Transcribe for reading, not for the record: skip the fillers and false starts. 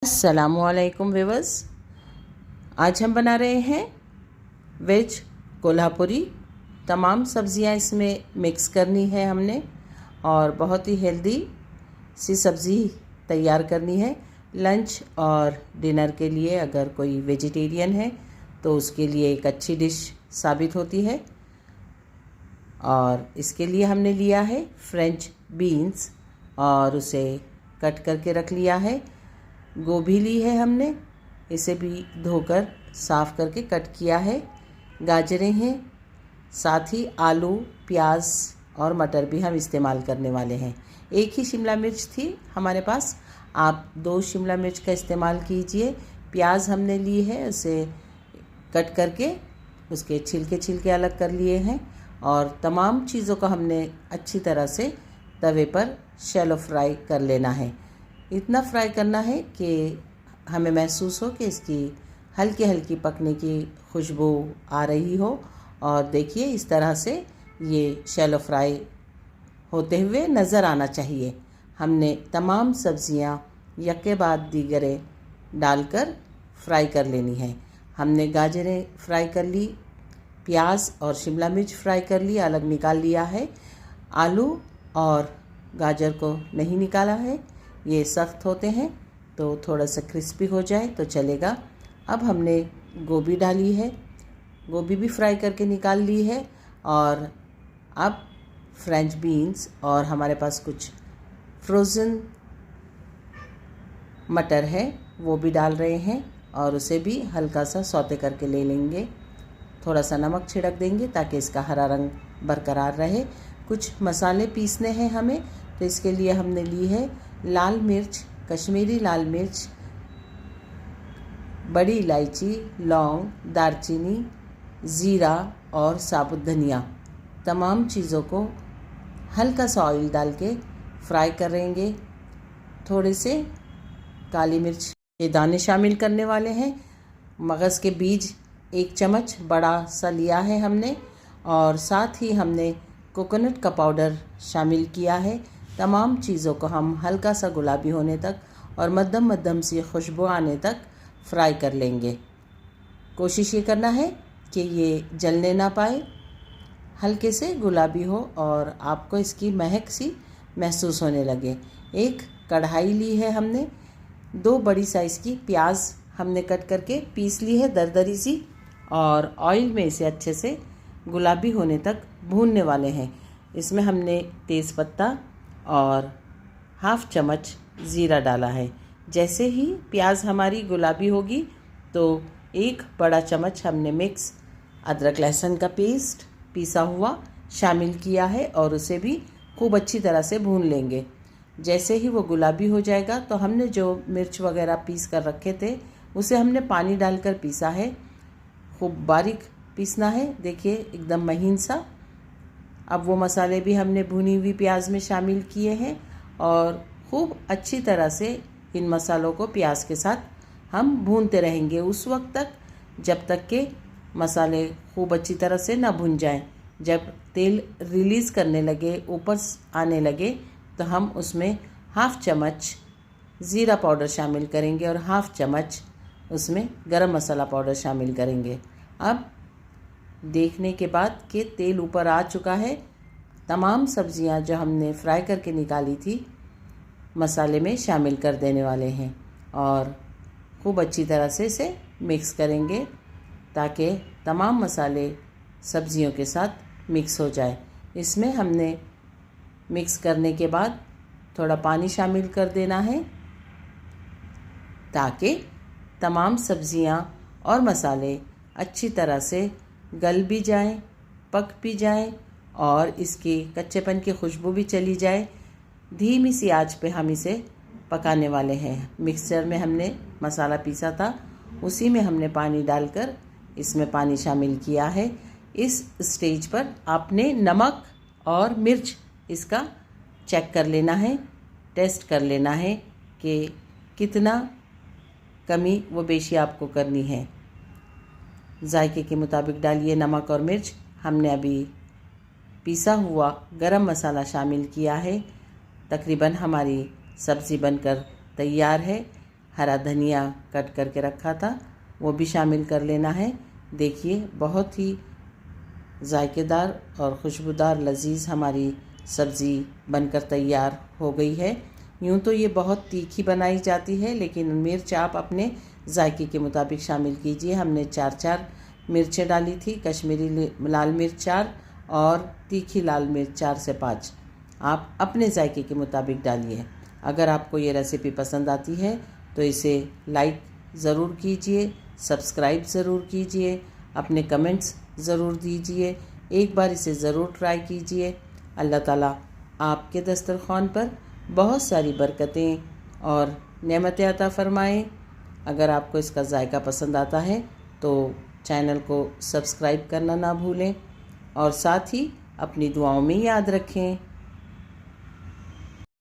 अस्सलामुअलैकुम व्यूअर्स। आज हम बना रहे हैं वेज कोल्हापुरी। तमाम सब्ज़ियां इसमें मिक्स करनी है हमने और बहुत ही हेल्दी सी सब्ज़ी तैयार करनी है लंच और डिनर के लिए। अगर कोई वेजिटेरियन है तो उसके लिए एक अच्छी डिश साबित होती है। और इसके लिए हमने लिया है फ्रेंच बीन्स और उसे कट करके रख लिया है। गोभी ली है हमने, इसे भी धोकर साफ़ करके कट किया है। गाजरें हैं, साथ ही आलू, प्याज और मटर भी हम इस्तेमाल करने वाले हैं। एक ही शिमला मिर्च थी हमारे पास, आप 2 शिमला मिर्च का इस्तेमाल कीजिए। प्याज हमने ली है, उसे कट करके उसके छिलके अलग कर लिए हैं और तमाम चीज़ों को हमने अच्छी तरह से तवे पर शैलो फ्राई कर लेना है। इतना फ्राई करना है कि हमें महसूस हो कि इसकी हल्की हल्की पकने की खुशबू आ रही हो। और देखिए इस तरह से ये शैलो फ्राई होते हुए नज़र आना चाहिए। हमने तमाम सब्ज़ियाँ यके बाद दीगरे डालकर फ्राई कर लेनी है। हमने गाजरें फ्राई कर ली, प्याज और शिमला मिर्च फ्राई कर ली, अलग निकाल लिया है। आलू और गाजर को नहीं निकाला है, ये सख्त होते हैं तो थोड़ा सा क्रिस्पी हो जाए तो चलेगा। अब हमने गोभी डाली है, गोभी भी फ्राई करके निकाल ली है। और अब फ्रेंच बीन्स और हमारे पास कुछ फ्रोज़न मटर है वो भी डाल रहे हैं और उसे भी हल्का सा सौते करके ले लेंगे। थोड़ा सा नमक छिड़क देंगे ताकि इसका हरा रंग बरकरार रहे। कुछ मसाले पीसने हैं हमें, तो इसके लिए हमने ली है लाल मिर्च, कश्मीरी लाल मिर्च, बड़ी इलायची, लौंग, दालचीनी, ज़ीरा और साबुत धनिया। तमाम चीज़ों को हल्का सा ऑयल डाल के फ्राई करेंगे। थोड़े से काली मिर्च के दाने शामिल करने वाले हैं। मगज़ के बीज 1 चम्मच बड़ा सा लिया है हमने और साथ ही हमने कोकोनट का पाउडर शामिल किया है। तमाम चीज़ों को हम हल्का सा गुलाबी होने तक और मध्यम सी खुशबू आने तक फ्राई कर लेंगे। कोशिश ये करना है कि ये जलने ना पाए, हल्के से गुलाबी हो और आपको इसकी महक सी महसूस होने लगे। एक कढ़ाई ली है हमने, 2 बड़ी साइज़ की प्याज हमने कट करके पीस ली है दरदरी सी और ऑयल में इसे अच्छे से गुलाबी होने तक भूनने वाले हैं। इसमें हमने तेज़पत्ता और 1/2 चम्मच ज़ीरा डाला है। जैसे ही प्याज हमारी गुलाबी होगी तो 1 बड़ा चम्मच हमने मिक्स अदरक लहसुन का पेस्ट पीसा हुआ शामिल किया है और उसे भी खूब अच्छी तरह से भून लेंगे। जैसे ही वो गुलाबी हो जाएगा तो हमने जो मिर्च वगैरह पीस कर रखे थे उसे हमने पानी डालकर पीसा है। खूब बारीक पीसना है, देखिए एकदम महीन सा। अब वो मसाले भी हमने भुनी हुई प्याज में शामिल किए हैं और खूब अच्छी तरह से इन मसालों को प्याज के साथ हम भूनते रहेंगे उस वक्त तक जब तक कि मसाले खूब अच्छी तरह से ना भुन जाएं। जब तेल रिलीज़ करने लगे, ऊपर आने लगे, तो हम उसमें 1/2 चम्मच ज़ीरा पाउडर शामिल करेंगे और 1/2 चम्मच उसमें गरम मसाला पाउडर शामिल करेंगे। अब देखने के बाद कि तेल ऊपर आ चुका है, तमाम सब्ज़ियां जो हमने फ्राई करके निकाली थी मसाले में शामिल कर देने वाले हैं और खूब अच्छी तरह से इसे मिक्स करेंगे ताकि तमाम मसाले सब्ज़ियों के साथ मिक्स हो जाए। इसमें हमने मिक्स करने के बाद थोड़ा पानी शामिल कर देना है ताकि तमाम सब्ज़ियां और मसाले अच्छी तरह से गल भी जाएं, पक भी जाएं और इसकी कच्चेपन की खुशबू भी चली जाए। धीमी सी आंच पे हम इसे पकाने वाले हैं। मिक्सचर में हमने मसाला पीसा था, उसी में हमने पानी डालकर इसमें पानी शामिल किया है। इस स्टेज पर आपने नमक और मिर्च इसका चेक कर लेना है, टेस्ट कर लेना है कि कितना कमी व बेशी आपको करनी है। जायके के मुताबिक डालिए नमक और मिर्च। हमने अभी पिसा हुआ गरम मसाला शामिल किया है। तकरीबन हमारी सब्ज़ी बनकर तैयार है। हरा धनिया कट करके रखा था वो भी शामिल कर लेना है। देखिए बहुत ही जायकेदार और खुशबूदार लजीज हमारी सब्ज़ी बनकर तैयार हो गई है। यूँ तो ये बहुत तीखी बनाई जाती है, लेकिन मिर्च आप अपने जायके के मुताबिक शामिल कीजिए। हमने 4 मिर्चें डाली थी, कश्मीरी लाल मिर्च 4 और तीखी लाल मिर्च 4 से 5। आप अपने जायके के मुताबिक डालिए। अगर आपको ये रेसिपी पसंद आती है तो इसे लाइक ज़रूर कीजिए, सब्सक्राइब ज़रूर कीजिए, अपने कमेंट्स ज़रूर दीजिए। एक बार इसे ज़रूर ट्राई कीजिए। अल्लाह ताला आपके दस्तरख़्वान पर बहुत सारी बरकतें और नेमतें अता फ़रमाएँ। अगर आपको इसका जायका पसंद आता है तो चैनल को सब्सक्राइब करना ना भूलें और साथ ही अपनी दुआओं में याद रखें।